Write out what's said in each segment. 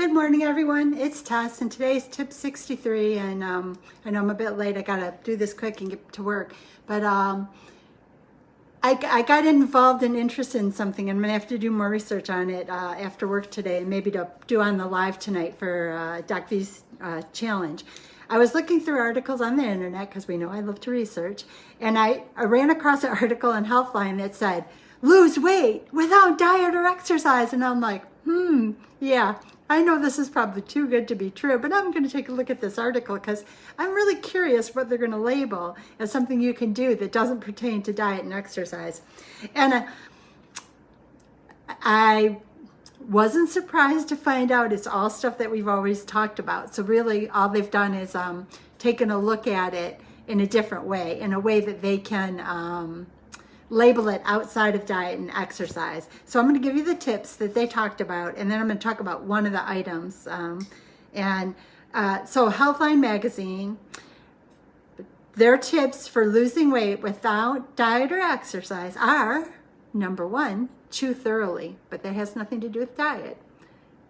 Good morning, everyone. It's Tess, and today's tip 63. And I know I'm a bit late. I gotta do this quick and get to work. But I got involved and interested in something, and I'm gonna have to do more research on it after work today, and maybe to do on the live tonight for Doc V's challenge. I was looking through articles on the internet because we know I love to research, and I ran across an article in Healthline that said, "Lose weight without diet or exercise," and I'm like, yeah. I know this is probably too good to be true, but I'm going to take a look at this article because I'm really curious what they're going to label as something you can do that doesn't pertain to diet and exercise. And I wasn't surprised to find out it's all stuff that we've always talked about. So really all they've done is taken a look at it in a different way, in a way that they can label it outside of diet and exercise. So I'm going to give you the tips that they talked about, and then I'm going to talk about one of the items. So Healthline Magazine, their tips for losing weight without diet or exercise are, number one, chew thoroughly, but that has nothing to do with diet.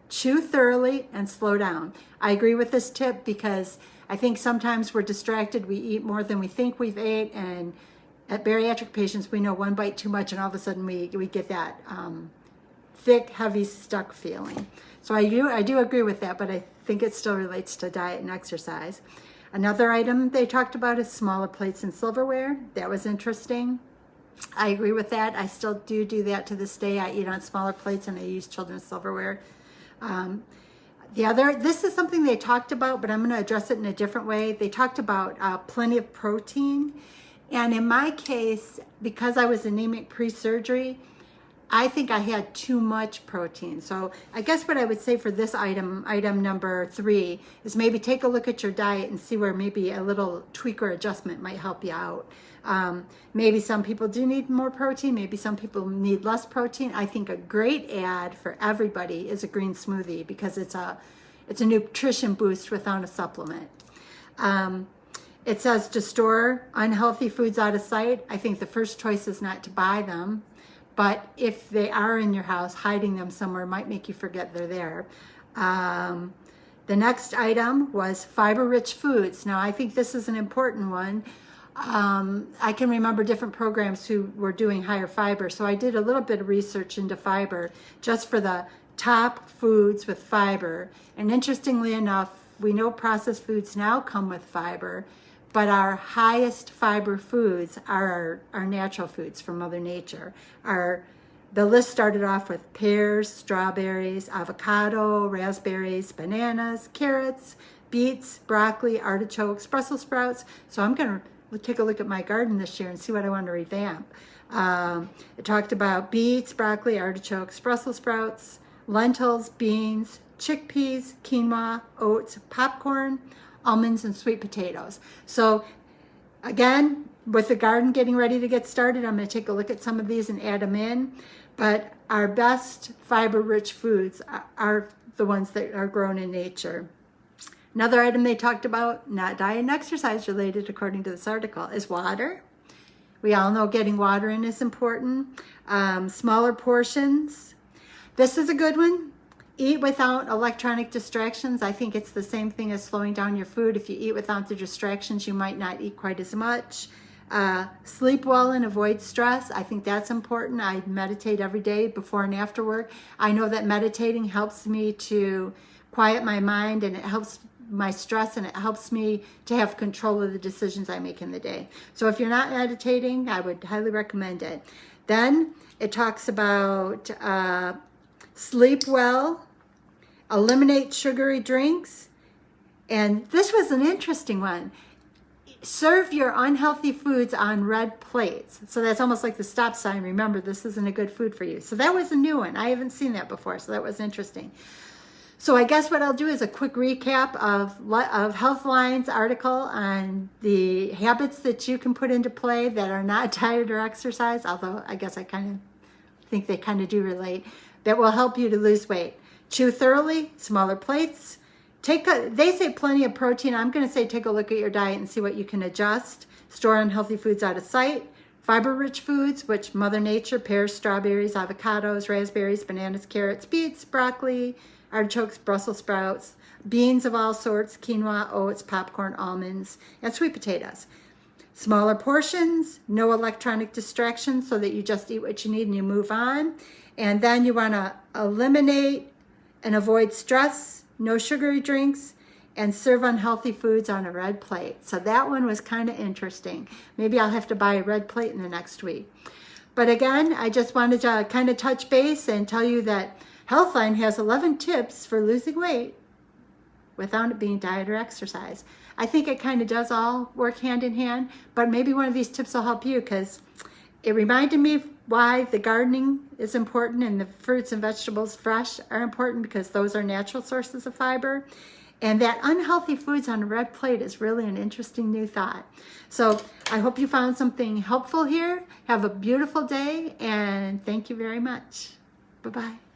Chew thoroughly and slow down. I agree with this tip because I think sometimes we're distracted. We eat more than we think we've ate, and at bariatric patients, we know one bite too much, and all of a sudden we get that thick, heavy, stuck feeling. So I do agree with that, but I think it still relates to diet and exercise. Another item they talked about is smaller plates and silverware. That was interesting. I agree with that. I still do that to this day. I eat on smaller plates and I use children's silverware. This is something they talked about, but I'm going to address it in a different way. They talked about plenty of protein. And in my case, because I was anemic pre-surgery, I think I had too much protein. So I guess what I would say for this item number 3, is maybe take a look at your diet and see where maybe a little tweak or adjustment might help you out. Maybe some people do need more protein. Maybe some people need less protein. I think a great ad for everybody is a green smoothie because it's a nutrition boost without a supplement. It says to store unhealthy foods out of sight. I think the first choice is not to buy them, but if they are in your house, hiding them somewhere might make you forget they're there. The next item was fiber-rich foods. Now, I think this is an important one. I can remember different programs who were doing higher fiber, so I did a little bit of research into fiber just for the top foods with fiber. And interestingly enough, we know processed foods now come with fiber, but our highest fiber foods are our natural foods from Mother Nature. The list started off with pears, strawberries, avocado, raspberries, bananas, carrots, beets, broccoli, artichokes, Brussels sprouts. So I'm going to take a look at my garden this year and see what I want to revamp. It talked about beets, broccoli, artichokes, Brussels sprouts, lentils, beans, chickpeas, quinoa, oats, popcorn, almonds, and sweet potatoes. So again, with the garden getting ready to get started, I'm going to take a look at some of these and add them in. But our best fiber-rich foods are the ones that are grown in nature. Another item they talked about, not diet and exercise related according to this article, is water. We all know getting water in is important. Smaller portions. This is a good one. Eat without electronic distractions. I think it's the same thing as slowing down your food. If you eat without the distractions, you might not eat quite as much. Sleep well and avoid stress. I think that's important. I meditate every day before and after work. I know that meditating helps me to quiet my mind, and it helps my stress, and it helps me to have control of the decisions I make in the day. So if you're not meditating, I would highly recommend it. Then it talks about sleep well, eliminate sugary drinks, and this was an interesting one. Serve your unhealthy foods on red plates. So that's almost like the stop sign. Remember, this isn't a good food for you. So that was a new one. I haven't seen that before, so that was interesting. So I guess what I'll do is a quick recap of Healthline's article on the habits that you can put into play that are not diet or exercise, although I guess I kind of think they kind of do relate, that will help you to lose weight. Chew thoroughly, smaller plates. They say plenty of protein. I'm going to say take a look at your diet and see what you can adjust. Store unhealthy foods out of sight. Fiber-rich foods, which Mother Nature, pears, strawberries, avocados, raspberries, bananas, carrots, beets, broccoli, artichokes, Brussels sprouts, beans of all sorts, quinoa, oats, popcorn, almonds, and sweet potatoes. Smaller portions, no electronic distractions, so that you just eat what you need and you move on. And then you want to eliminate and avoid stress, no sugary drinks, and serve unhealthy foods on a red plate. So that one was kind of interesting. Maybe I'll have to buy a red plate in the next week. But again, I just wanted to kind of touch base and tell you that Healthline has 11 tips for losing weight without it being diet or exercise. I think it kind of does all work hand in hand, but maybe one of these tips will help you, because it reminded me why the gardening is important and the fruits and vegetables fresh are important, because those are natural sources of fiber. And that unhealthy foods on a red plate is really an interesting new thought. So I hope you found something helpful here. Have a beautiful day, and thank you very much. Bye-bye.